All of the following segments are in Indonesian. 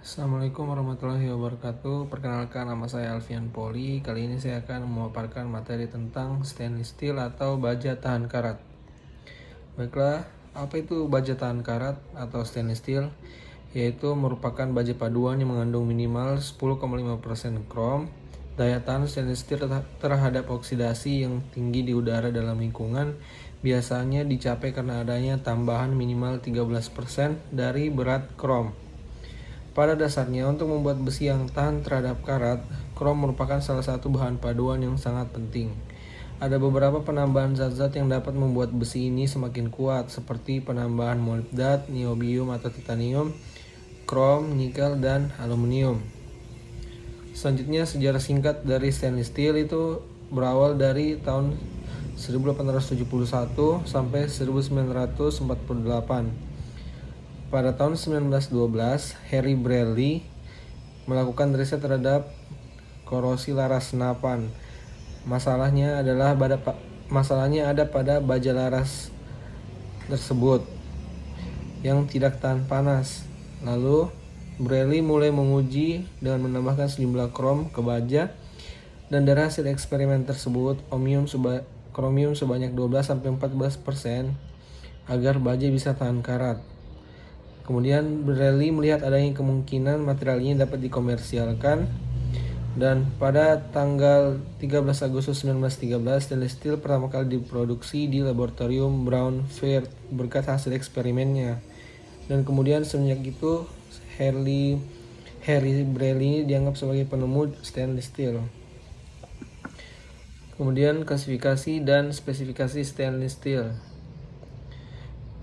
Assalamualaikum warahmatullahi wabarakatuh. Perkenalkan, nama saya Alfian Poli. Kali ini saya akan memaparkan materi tentang stainless steel atau baja tahan karat. Baiklah, apa itu baja tahan karat atau stainless steel? Yaitu merupakan baja paduan yang mengandung minimal 10,5% krom. Daya tahan stainless steel terhadap oksidasi yang tinggi di udara dalam lingkungan biasanya dicapai karena adanya tambahan minimal 13% dari berat krom. Pada dasarnya, untuk membuat besi yang tahan terhadap karat, krom merupakan salah satu bahan paduan yang sangat penting. Ada beberapa penambahan zat-zat yang dapat membuat besi ini semakin kuat, seperti penambahan molibdat, niobium atau titanium, krom, nikel, dan aluminium. Selanjutnya, sejarah singkat dari stainless steel itu berawal dari tahun 1871 sampai 1948. Pada tahun 1912, Harry Bradley melakukan riset terhadap korosi laras senapan. Masalahnya ada pada baja laras tersebut yang tidak tahan panas. Lalu Bradley mulai menguji dengan menambahkan sejumlah krom ke baja, dan dari hasil eksperimen tersebut kromium sebanyak 12-14% agar baja bisa tahan karat. Kemudian Bradley melihat adanya kemungkinan material ini dapat dikomersialkan, dan pada tanggal 13 Agustus 1913 stainless steel pertama kali diproduksi di laboratorium Brown Fair berkat hasil eksperimennya. Dan kemudian semenjak itu Harry Bradley dianggap sebagai penemu stainless steel. Kemudian klasifikasi dan spesifikasi stainless steel.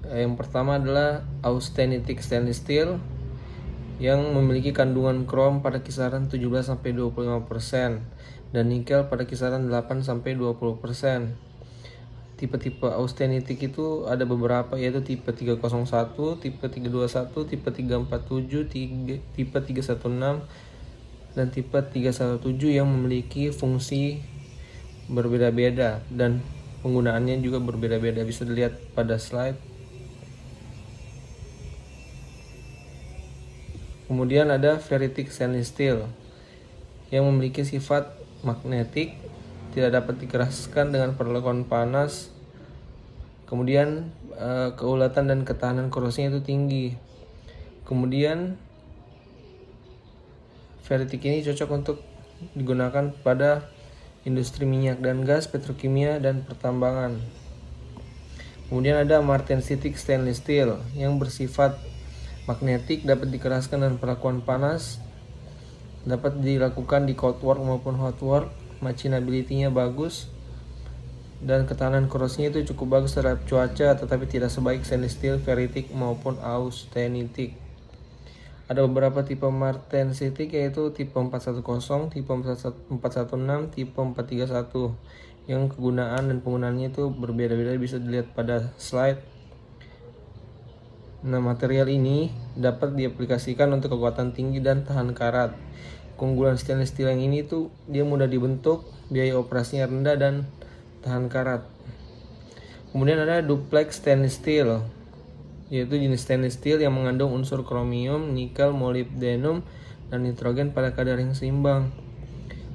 Yang pertama adalah austenitic stainless steel yang memiliki kandungan krom pada kisaran 17-25% dan nikel pada kisaran 8-20%. Tipe-tipe austenitic itu ada beberapa, yaitu tipe 301, tipe 321, tipe 347, tipe 316, dan tipe 317 yang memiliki fungsi berbeda-beda dan penggunaannya juga berbeda-beda. Bisa dilihat pada slide. Kemudian ada ferritic stainless steel yang memiliki sifat magnetik, tidak dapat dikeraskan dengan perlakuan panas. Kemudian keulatan dan ketahanan korosinya itu tinggi. Kemudian ferritic ini cocok untuk digunakan pada industri minyak dan gas, petrokimia, dan pertambangan. Kemudian ada martensitic stainless steel yang bersifat magnetik, dapat dikeraskan dengan perlakuan panas, dapat dilakukan di cold work maupun hot work, machinability-nya bagus, dan ketahanan korosinya itu cukup bagus terhadap cuaca, tetapi tidak sebaik stainless steel, ferritic maupun austenitic. Ada beberapa tipe martensitic, yaitu tipe 410, tipe 416, tipe 431 yang kegunaan dan penggunaannya itu berbeda-beda, bisa dilihat pada slide. Nah, material ini dapat diaplikasikan untuk kekuatan tinggi dan tahan karat. Keunggulan stainless steel yang ini tuh dia mudah dibentuk, biaya operasinya rendah, dan tahan karat. Kemudian ada duplex stainless steel, yaitu jenis stainless steel yang mengandung unsur kromium, nikel, molybdenum, dan nitrogen pada kadar yang seimbang.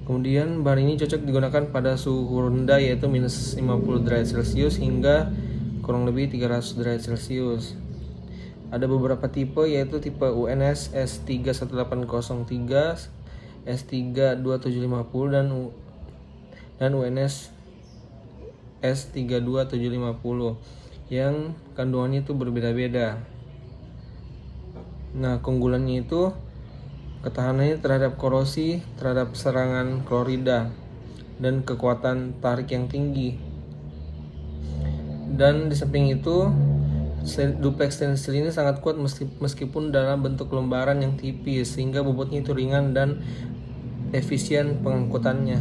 Kemudian bahan ini cocok digunakan pada suhu rendah, yaitu minus 50 derajat Celcius hingga kurang lebih 300 derajat Celcius. Ada beberapa tipe, yaitu tipe UNS S31803, S32750, dan UNS S32750 yang kandungannya itu berbeda-beda. Nah, keunggulannya itu ketahanannya terhadap korosi, terhadap serangan klorida, dan kekuatan tarik yang tinggi. Dan di samping itu, duplex stainless steel ini sangat kuat meskipun dalam bentuk lembaran yang tipis, sehingga bobotnya itu ringan dan efisien pengangkutannya.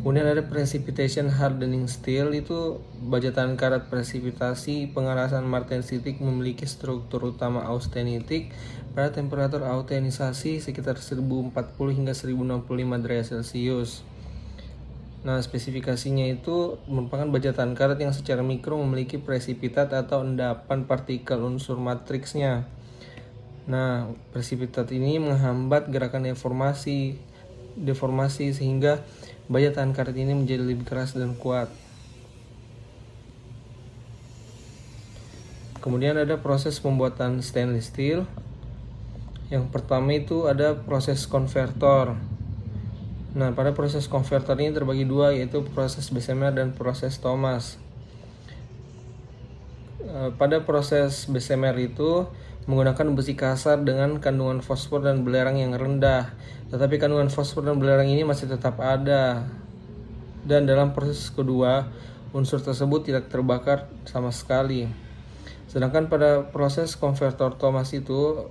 Kemudian ada precipitation hardening steel, itu baja tahan karat presipitasi pengerasan martensitic, memiliki struktur utama austenitic pada temperatur austenisasi sekitar 1040 hingga 1065 derajat Celcius. Nah, spesifikasinya itu merupakan baja tahan karat yang secara mikro memiliki presipitat atau endapan partikel unsur matriksnya. Nah, presipitat ini menghambat gerakan deformasi sehingga baja tahan karat ini menjadi lebih keras dan kuat. Kemudian ada proses pembuatan stainless steel. Yang pertama itu ada proses konvertor. Nah, pada proses konvertor ini terbagi dua, yaitu proses Bessemer dan proses Thomas. Pada proses Bessemer itu menggunakan besi kasar dengan kandungan fosfor dan belerang yang rendah, tetapi kandungan fosfor dan belerang ini masih tetap ada. Dan dalam proses kedua, unsur tersebut tidak terbakar sama sekali. Sedangkan pada proses konvertor Thomas itu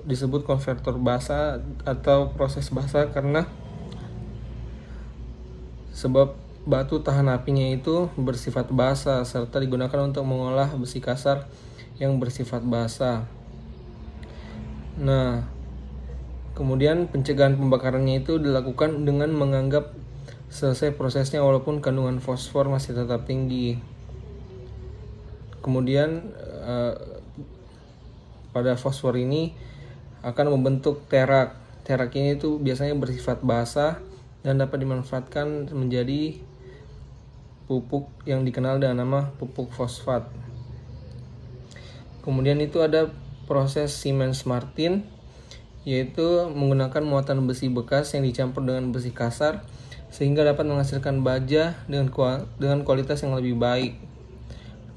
disebut konvertor basa atau proses basa karena sebab batu tahan apinya itu bersifat basa serta digunakan untuk mengolah besi kasar yang bersifat basa. Nah, kemudian pencegahan pembakarannya itu dilakukan dengan menganggap selesai prosesnya walaupun kandungan fosfor masih tetap tinggi. Kemudian pada fosfor ini akan membentuk terak. Terak ini itu biasanya bersifat basah dan dapat dimanfaatkan menjadi pupuk yang dikenal dengan nama pupuk fosfat. Kemudian itu ada proses Siemens-Martin, yaitu menggunakan muatan besi bekas yang dicampur dengan besi kasar sehingga dapat menghasilkan baja dengan kualitas yang lebih baik.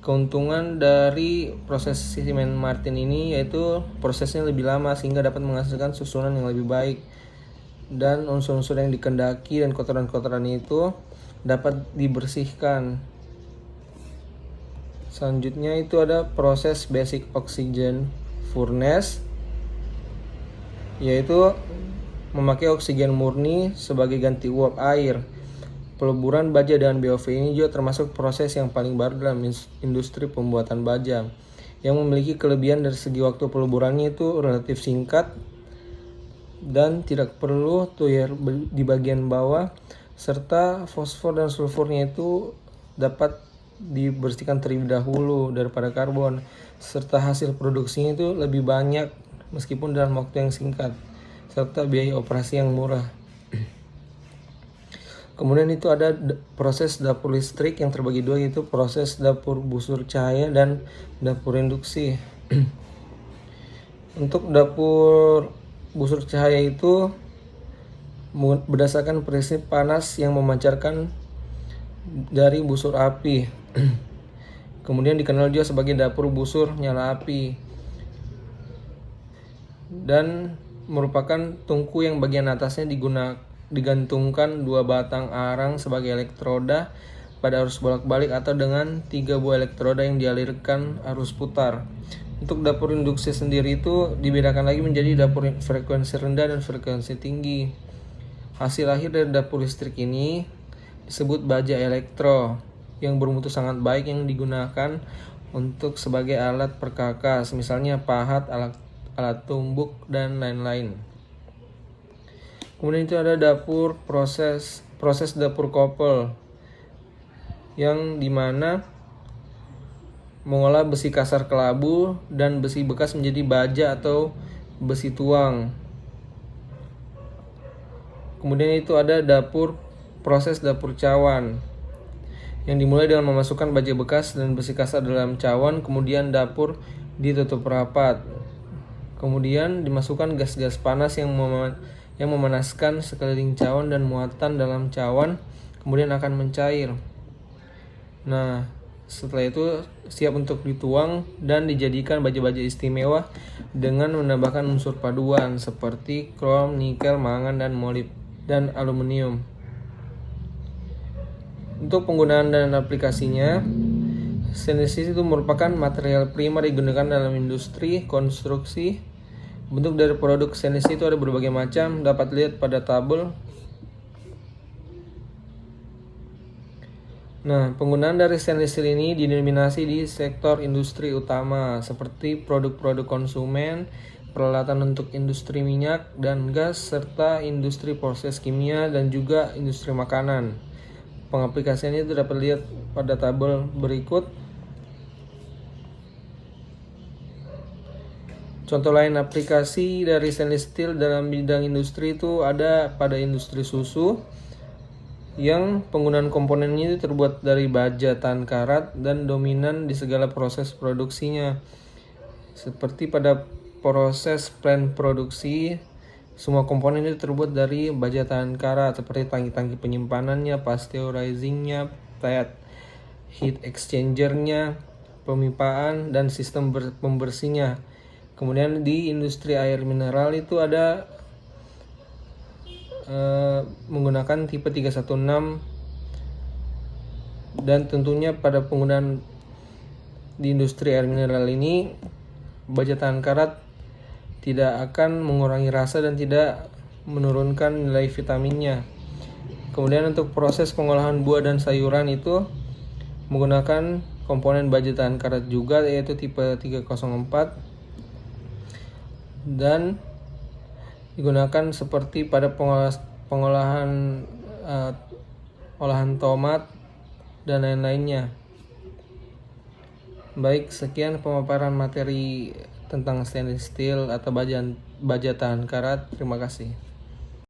Keuntungan dari proses Siemens-Martin ini yaitu prosesnya lebih lama sehingga dapat menghasilkan susunan yang lebih baik, dan unsur-unsur yang dikehendaki dan kotoran-kotoran itu dapat dibersihkan. Selanjutnya itu ada proses Basic Oxygen Furnace, yaitu memakai oksigen murni sebagai ganti uap air. Peleburan baja dengan BOV ini juga termasuk proses yang paling baru dalam industri pembuatan baja, yang memiliki kelebihan dari segi waktu peleburannya itu relatif singkat dan tidak perlu tuyar di bagian bawah, serta fosfor dan sulfurnya itu dapat dibersihkan terlebih dahulu daripada karbon, serta hasil produksinya itu lebih banyak meskipun dalam waktu yang singkat, serta biaya operasi yang murah. Kemudian itu ada proses dapur listrik yang terbagi dua, yaitu proses dapur busur cahaya dan dapur induksi. Untuk dapur busur cahaya itu berdasarkan prinsip panas yang memancarkan dari busur api. Kemudian dikenal juga sebagai dapur busur nyala api, dan merupakan tungku yang bagian atasnya digantungkan 2 batang arang sebagai elektroda pada arus bolak-balik atau dengan 3 buah elektroda yang dialirkan arus putar. Untuk dapur induksi sendiri itu dibedakan lagi menjadi dapur frekuensi rendah dan frekuensi tinggi. Hasil akhir dari dapur listrik ini disebut baja elektro yang bermutu sangat baik yang digunakan untuk sebagai alat perkakas, misalnya pahat, alat tumbuk, dan lain-lain. Kemudian itu ada proses dapur kopel, yang dimana mengolah besi kasar kelabu dan besi bekas menjadi baja atau besi tuang. Kemudian itu ada proses dapur cawan, yang dimulai dengan memasukkan baja bekas dan besi kasar dalam cawan, kemudian dapur ditutup rapat. Kemudian dimasukkan gas-gas panas yang memanaskan sekeliling cawan dan muatan dalam cawan kemudian akan mencair. Nah, setelah itu siap untuk dituang dan dijadikan baja-baja istimewa dengan menambahkan unsur paduan seperti krom, nikel, mangan, dan molib dan aluminium. Untuk penggunaan dan aplikasinya, stainless steel itu merupakan material primer digunakan dalam industri konstruksi. Bentuk dari produk stainless steel itu ada berbagai macam, dapat lihat pada tabel. Nah, penggunaan dari stainless steel ini didominasi di sektor industri utama seperti produk-produk konsumen, peralatan untuk industri minyak dan gas, serta industri proses kimia dan juga industri makanan. Pengaplikasiannya itu dapat lihat pada tabel berikut. Contoh lain aplikasi dari stainless steel dalam bidang industri itu ada pada industri susu yang penggunaan komponennya itu terbuat dari baja tahan karat dan dominan di segala proses produksinya. Seperti pada proses plant produksi, semua komponen itu terbuat dari baja tahan karat seperti tangki-tangki penyimpanannya, pasteurizingnya, heat exchanger-nya, pemipaan, dan sistem pembersihnya. Kemudian di industri air mineral itu ada menggunakan tipe 316, dan tentunya pada penggunaan di industri air mineral ini baja tahan karat tidak akan mengurangi rasa dan tidak menurunkan nilai vitaminnya. Kemudian untuk proses pengolahan buah dan sayuran itu menggunakan komponen baja tahan karat juga, yaitu tipe 304, dan digunakan seperti pada pengolahan olahan tomat dan lain-lainnya. Baik, sekian pemaparan materi tentang stainless steel atau baja tahan karat. Terima kasih.